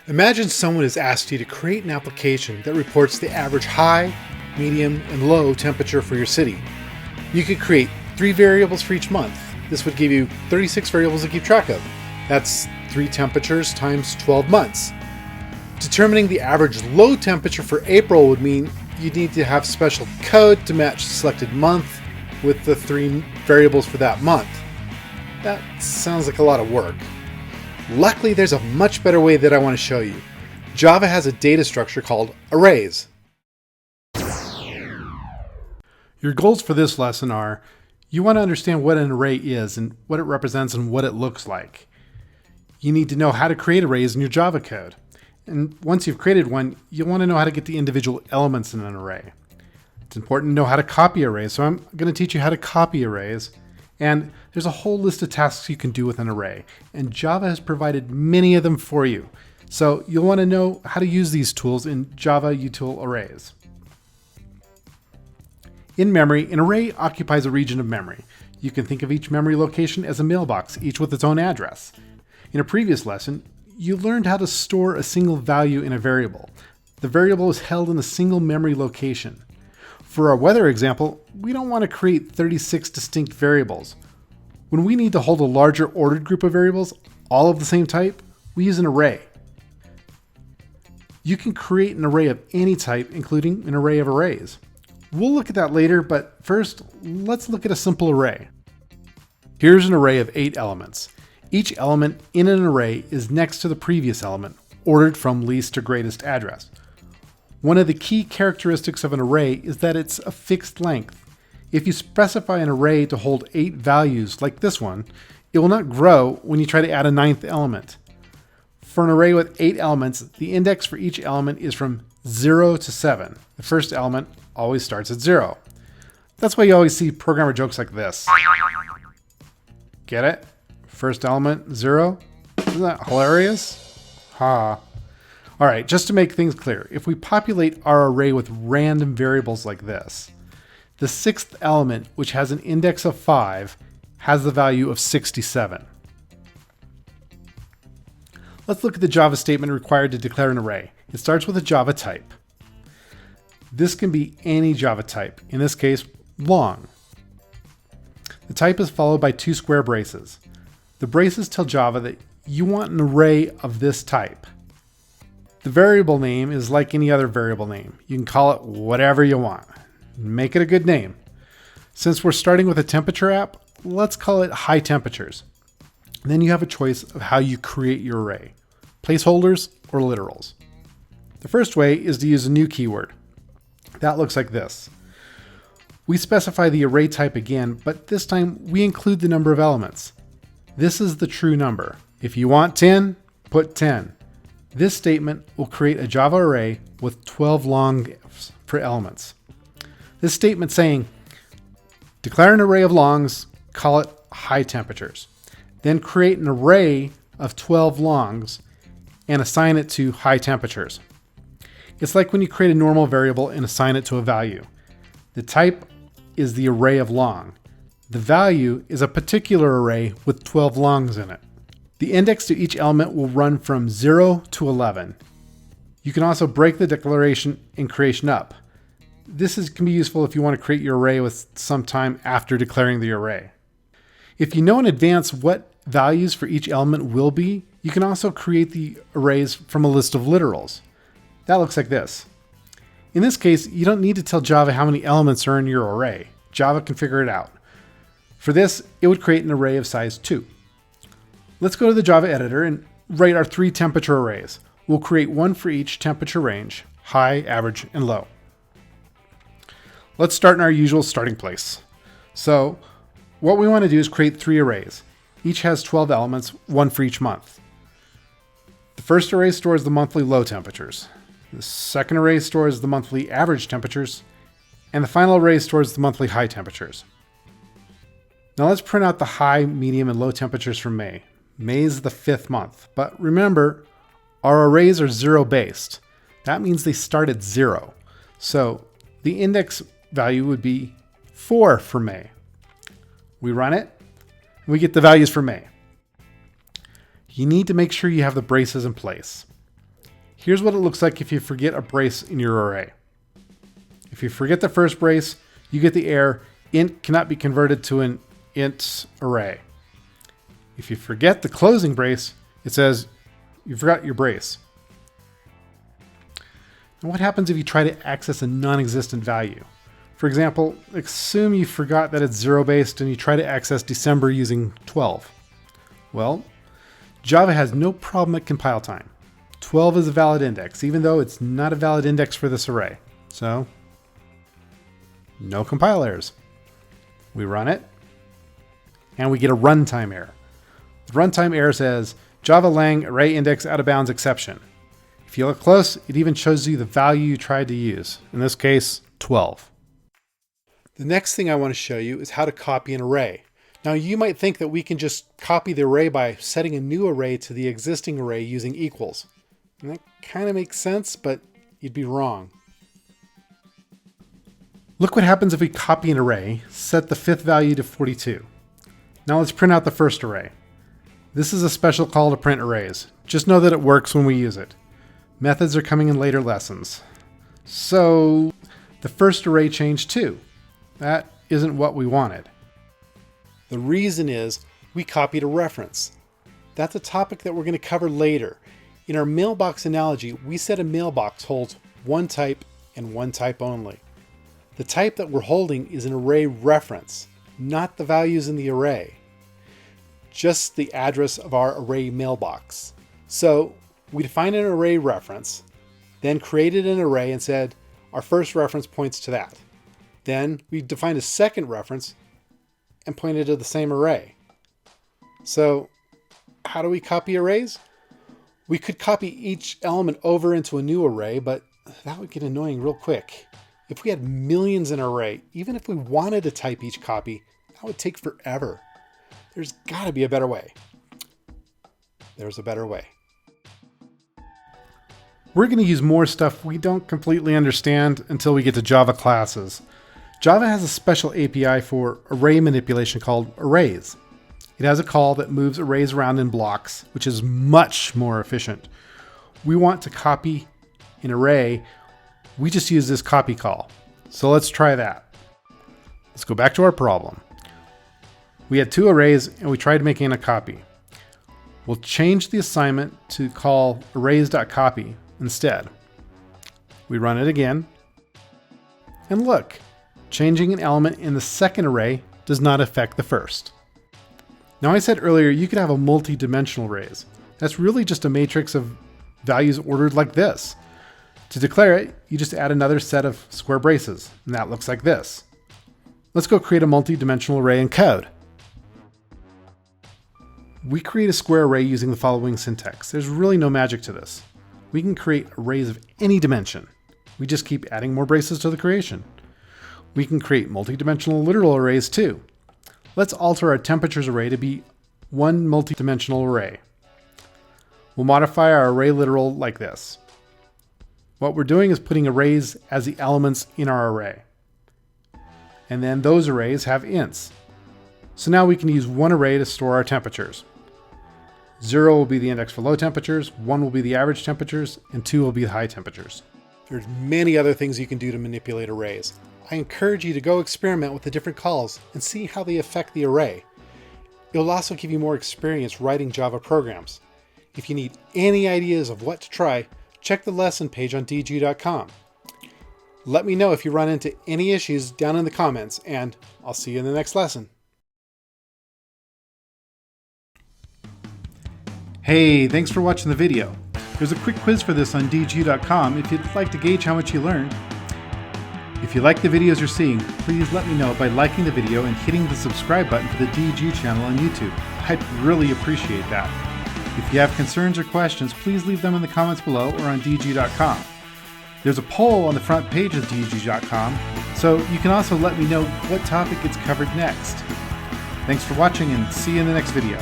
Imagine someone has asked you to create an application that reports the average high, medium, and low temperature for your city. You could create 3 variables for each month. This would give you 36 variables to keep track of. That's 3 temperatures times 12 months. Determining the average low temperature for April would mean you'd need to have special code to match the selected month with the 3 variables for that month. That sounds like a lot of work. Luckily, there's a much better way that I want to show you. Java has a data structure called arrays. Your goals for this lesson are, you want to understand what an array is and what it represents and what it looks like. You need to know how to create arrays in your Java code. And once you've created one, you'll want to know how to get the individual elements in an array. It's important to know how to copy arrays, so I'm going to teach you how to copy arrays. And there's a whole list of tasks you can do with an array, and Java has provided many of them for you. So you'll want to know how to use these tools in Java util arrays. In memory, an array occupies a region of memory. You can think of each memory location as a mailbox, each with its own address. In a previous lesson, you learned how to store a single value in a variable. The variable is held in a single memory location. For our weather example, we don't want to create 36 distinct variables. When we need to hold a larger ordered group of variables, all of the same type, we use an array. You can create an array of any type, including an array of arrays. We'll look at that later, but first, let's look at a simple array. Here's an array of 8 elements. Each element in an array is next to the previous element, ordered from least to greatest address. One of the key characteristics of an array is that it's a fixed length. If you specify an array to hold 8 values like this one, it will not grow when you try to add a 9th element. For an array with 8 elements, the index for each element is from 0 to 7. The first element always starts at 0. That's why you always see programmer jokes like this. Get it? First element, 0? Isn't that hilarious? Ha. All right, just to make things clear, if we populate our array with random variables like this, the 6th element, which has an index of 5, has the value of 67. Let's look at the Java statement required to declare an array. It starts with a Java type. This can be any Java type, in this case, long. The type is followed by 2 square braces. The braces tell Java that you want an array of this type. The variable name is like any other variable name. You can call it whatever you want. Make it a good name. Since we're starting with a temperature app, let's call it high temperatures. Then you have a choice of how you create your array, placeholders or literals. The first way is to use a new keyword. That looks like this. We specify the array type again, but this time we include the number of elements. This is the true number. If you want 10, put 10. This statement will create a Java array with 12 longs for elements. This statement saying, declare an array of longs, call it high temperatures. Then create an array of 12 longs and assign it to high temperatures. It's like when you create a normal variable and assign it to a value. The type is the array of long. The value is a particular array with 12 longs in it. The index to each element will run from 0 to 11. You can also break the declaration and creation up. This can be useful if you want to create your array with some time after declaring the array. If you know in advance what values for each element will be, you can also create the arrays from a list of literals. That looks like this. In this case, you don't need to tell Java how many elements are in your array. Java can figure it out. For this, it would create an array of size 2. Let's go to the Java editor and write our 3 temperature arrays. We'll create one for each temperature range, high, average, and low. Let's start in our usual starting place. So what we want to do is create 3 arrays. Each has 12 elements, one for each month. The first array stores the monthly low temperatures. The second array stores the monthly average temperatures. And the final array stores the monthly high temperatures. Now let's print out the high, medium, and low temperatures for May. May is the 5th month, but remember, our arrays are 0 based. That means they start at 0. So the index value would be 4 for May. We run it, and we get the values for May. You need to make sure you have the braces in place. Here's what it looks like if you forget a brace in your array. If you forget the first brace, you get the error, int cannot be converted to an int array. If you forget the closing brace, it says you forgot your brace. And what happens if you try to access a non-existent value? For example, assume you forgot that it's 0-based and you try to access December using 12. Well, Java has no problem at compile time. 12 is a valid index, even though it's not a valid index for this array. So, no compile errors. We run it, and we get a runtime error. The runtime error says, Java lang array index out of bounds exception. If you look close, it even shows you the value you tried to use. In this case, 12. The next thing I want to show you is how to copy an array. Now you might think that we can just copy the array by setting a new array to the existing array using equals. And that kind of makes sense, but you'd be wrong. Look what happens if we copy an array, set the fifth value to 42. Now let's print out the first array. This is a special call to print arrays. Just know that it works when we use it. Methods are coming in later lessons. So the first array changed too. That isn't what we wanted. The reason is we copied a reference. That's a topic that we're going to cover later. In our mailbox analogy, we said a mailbox holds one type and one type only. The type that we're holding is an array reference, not the values in the array, just the address of our array mailbox. So we defined an array reference, then created an array and said our first reference points to that. Then we defined a second reference and pointed to the same array. So how do we copy arrays? We could copy each element over into a new array, but that would get annoying real quick. If we had millions in an array, even if we wanted to type each copy, that would take forever. There's got to be a better way. There's a better way. We're going to use more stuff we don't completely understand until we get to Java classes. Java has a special API for array manipulation called arrays. It has a call that moves arrays around in blocks, which is much more efficient. We want to copy an array. We just use this copy call. So let's try that. Let's go back to our problem. We had two arrays and we tried making a copy. We'll change the assignment to call arrays.copy instead. We run it again. And look, changing an element in the second array does not affect the first. Now I said earlier you could have a multi-dimensional arrays. That's really just a matrix of values ordered like this. To declare it, you just add another set of square braces, and that looks like this. Let's go create a multi-dimensional array in code. We create a square array using the following syntax. There's really no magic to this. We can create arrays of any dimension. We just keep adding more braces to the creation. We can create multi-dimensional literal arrays too. Let's alter our temperatures array to be one multi-dimensional array. We'll modify our array literal like this. What we're doing is putting arrays as the elements in our array. And then those arrays have ints. So now we can use one array to store our temperatures. 0 will be the index for low temperatures, 1 will be the average temperatures, and 2 will be the high temperatures. There's many other things you can do to manipulate arrays. I encourage you to go experiment with the different calls and see how they affect the array. It'll also give you more experience writing Java programs. If you need any ideas of what to try, check the lesson page on dg.com. Let me know if you run into any issues down in the comments, and I'll see you in the next lesson. Hey, thanks for watching the video. There's a quick quiz for this on dg.com if you'd like to gauge how much you learned. If you like the videos you're seeing, please let me know by liking the video and hitting the subscribe button for the DG channel on YouTube. I'd really appreciate that. If you have concerns or questions, please leave them in the comments below or on dg.com. There's a poll on the front page of dg.com, so you can also let me know what topic gets covered next. Thanks for watching and see you in the next video.